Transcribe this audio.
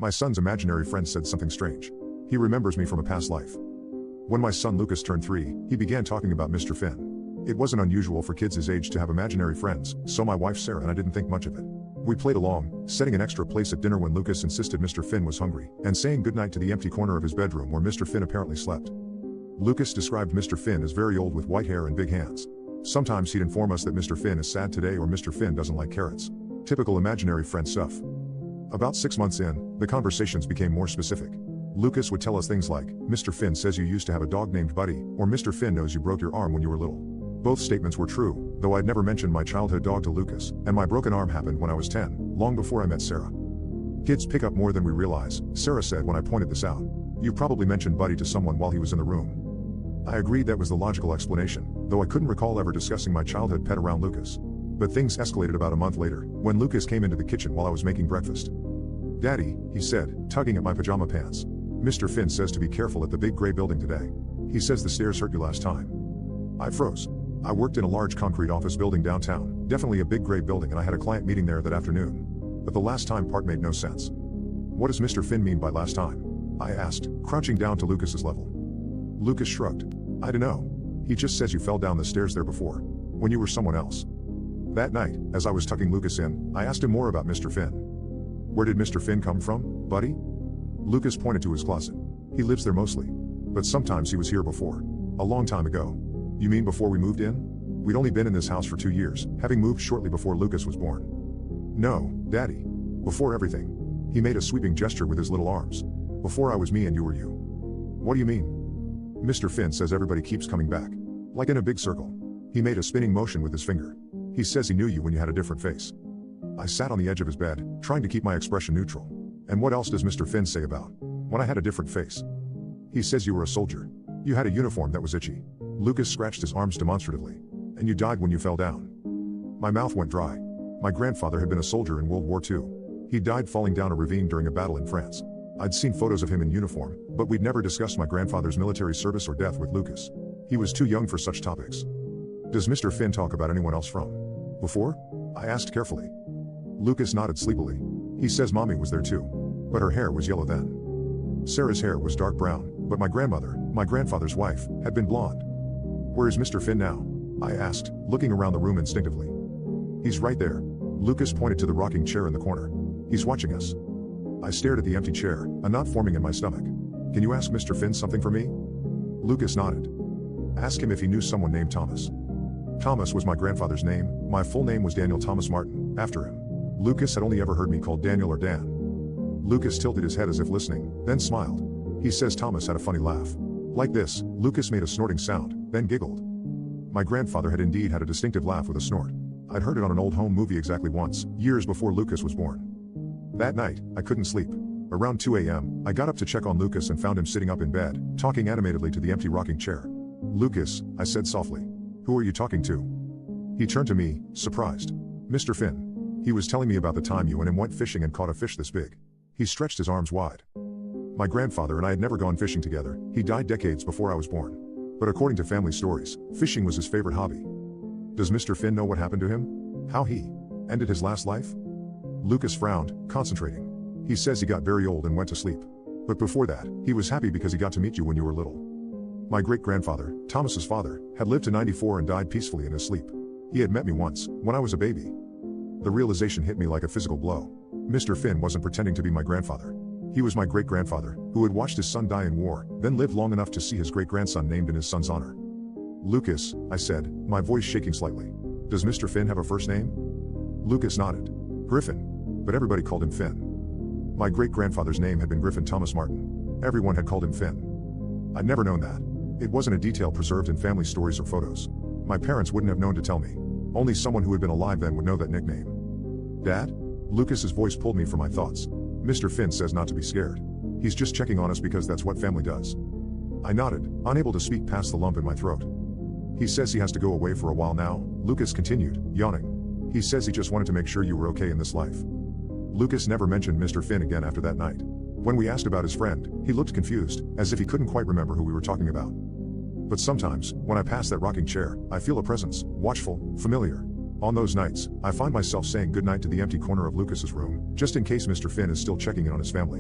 My son's imaginary friend said something strange. He remembers me from a past life. When my son Lucas turned 3, he began talking about Mr. Finn. It wasn't unusual for kids his age to have imaginary friends, so my wife Sarah and I didn't think much of it. We played along, setting an extra place at dinner when Lucas insisted Mr. Finn was hungry, and saying goodnight to the empty corner of his bedroom where Mr. Finn apparently slept. Lucas described Mr. Finn as very old with white hair and big hands. Sometimes he'd inform us that Mr. Finn is sad today or Mr. Finn doesn't like carrots. Typical imaginary friend stuff. About 6 months in, the conversations became more specific. Lucas would tell us things like, Mr. Finn says you used to have a dog named Buddy, or Mr. Finn knows you broke your arm when you were little. Both statements were true, though I'd never mentioned my childhood dog to Lucas, and my broken arm happened when I was 10, long before I met Sarah. Kids pick up more than we realize, Sarah said when I pointed this out. You probably mentioned Buddy to someone while he was in the room. I agreed that was the logical explanation, though I couldn't recall ever discussing my childhood pet around Lucas. But things escalated about a month later, when Lucas came into the kitchen while I was making breakfast. Daddy, he said, tugging at my pajama pants. Mr. Finn says to be careful at the big gray building today. He says the stairs hurt you last time. I froze. I worked in a large concrete office building downtown, definitely a big gray building, and I had a client meeting there that afternoon. But the last time part made no sense. What does Mr. Finn mean by last time? I asked, crouching down to Lucas's level. Lucas shrugged. I dunno. He just says you fell down the stairs there before. When you were someone else. That night, as I was tucking Lucas in, I asked him more about Mr. Finn. Where did Mr. Finn come from, Buddy? Lucas pointed to his closet. He lives there mostly. But sometimes he was here before. A long time ago. You mean before we moved in? We'd only been in this house for 2 years, having moved shortly before Lucas was born. No, Daddy. Before everything. He made a sweeping gesture with his little arms. Before I was me and you were you. What do you mean? Mr. Finn says everybody keeps coming back. Like in a big circle. He made a spinning motion with his finger. He says he knew you when you had a different face. I sat on the edge of his bed, trying to keep my expression neutral. And what else does Mr. Finn say about when I had a different face? He says you were a soldier. You had a uniform that was itchy. Lucas scratched his arms demonstratively. And you died when you fell down. My mouth went dry. My grandfather had been a soldier in World War II. He died falling down a ravine during a battle in France. I'd seen photos of him in uniform, but we'd never discussed my grandfather's military service or death with Lucas. He was too young for such topics. Does Mr. Finn talk about anyone else from before? I asked carefully. Lucas nodded sleepily. He says Mommy was there too. But her hair was yellow then. Sarah's hair was dark brown, but my grandmother, my grandfather's wife, had been blonde. Where is Mr. Finn now? I asked, looking around the room instinctively. He's right there. Lucas pointed to the rocking chair in the corner. He's watching us. I stared at the empty chair, a knot forming in my stomach. Can you ask Mr. Finn something for me? Lucas nodded. Ask him if he knew someone named Thomas. Thomas was my grandfather's name. My full name was Daniel Thomas Martin, after him. Lucas had only ever heard me called Daniel or Dan. Lucas tilted his head as if listening, then smiled. He says Thomas had a funny laugh. Like this. Lucas made a snorting sound, then giggled. My grandfather had indeed had a distinctive laugh with a snort. I'd heard it on an old home movie exactly once, years before Lucas was born. That night, I couldn't sleep. Around 2 a.m., I got up to check on Lucas and found him sitting up in bed, talking animatedly to the empty rocking chair. Lucas, I said softly. Who are you talking to? He turned to me, surprised. Mr. Finn. He was telling me about the time you and him went fishing and caught a fish this big. He stretched his arms wide. My grandfather and I had never gone fishing together. He died decades before I was born. But according to family stories, fishing was his favorite hobby. Does Mr. Finn know what happened to him? How he ended his last life? Lucas frowned, concentrating. He says he got very old and went to sleep. But before that, he was happy because he got to meet you when you were little. My great-grandfather, Thomas's father, had lived to 94 and died peacefully in his sleep. He had met me once, when I was a baby. The realization hit me like a physical blow. Mr. Finn wasn't pretending to be my grandfather. He was my great-grandfather, who had watched his son die in war, then lived long enough to see his great-grandson named in his son's honor. Lucas, I said, my voice shaking slightly. Does Mr. Finn have a first name? Lucas nodded. Griffin. But everybody called him Finn. My great-grandfather's name had been Griffin Thomas Martin. Everyone had called him Finn. I'd never known that. It wasn't a detail preserved in family stories or photos. My parents wouldn't have known to tell me. Only someone who had been alive then would know that nickname. Dad? Lucas's voice pulled me from my thoughts. Mr. Finn says not to be scared. He's just checking on us because that's what family does. I nodded, unable to speak past the lump in my throat. He says he has to go away for a while now, Lucas continued, yawning. He says he just wanted to make sure you were okay in this life. Lucas never mentioned Mr. Finn again after that night. When we asked about his friend, he looked confused, as if he couldn't quite remember who we were talking about. But sometimes, when I pass that rocking chair, I feel a presence, watchful, familiar. On those nights, I find myself saying goodnight to the empty corner of Lucas's room, just in case Mr. Finn is still checking in on his family.